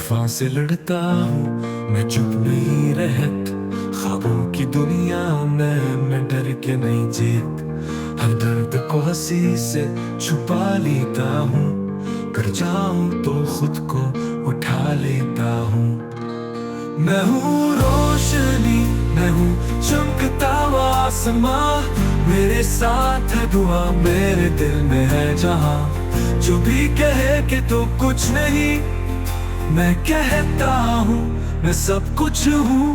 तूफान से लड़ता हूँ मैं, चुप नहीं रहत। ख्वाबों की दुनिया में मैं डर के नहीं जीत। हर दर्द को हंसी से छुपा लेता हूँ, कर जाऊं तो खुद को उठा लेता हूँ। मैं हूँ रोशनी, मैं हूँ चमकता हुआ आसमां, मेरे साथ है दुआ मेरे दिल में है जहां। जो भी कहे कि तो कुछ नहीं, मैं कहता हूँ मैं सब कुछ हूँ।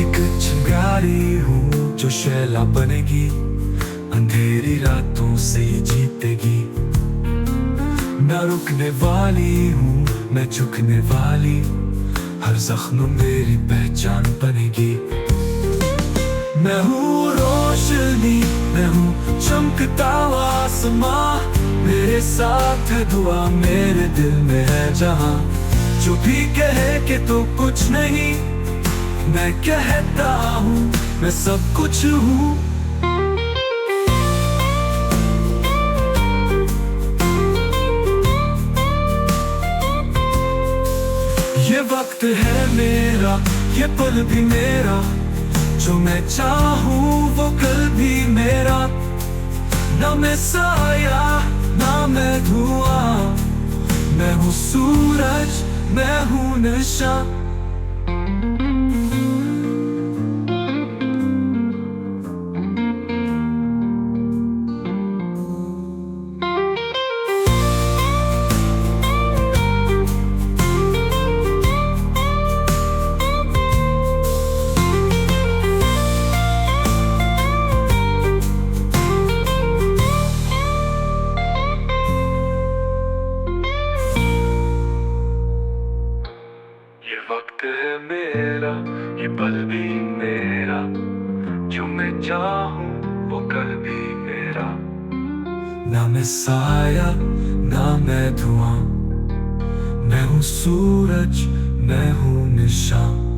एक चिंगारी हूँ जो शैला बनेगी, अंधेरी रातों से जीतेगी। मैं रुकने वाली हूँ मैं झुकने वाली, हर जख्म मेरी पहचान बनेगी। मैं हूँ रोशनी, मैं हूँ चमकता हुआ आसमां, मेरे साथ है दुआ मेरे दिल में है जहां। जो भी कहे कि तो कुछ नहीं, मैं कहता हूँ मैं सब कुछ हूँ। ये वक्त है मेरा, ये पल भी मेरा, जो मैं चाहूँ वो कल भी मेरा। ना मैं साया ना मैं धुआं, मैं हूँ सूरज मैं हूँ नशा। ये वक्त है मेरा, ये पल भी मेरा, जो मैं चाहूँ वो कल भी मेरा। ना मैं साया ना मैं धुआं, मैं हूँ सूरज मैं हूँ निशान।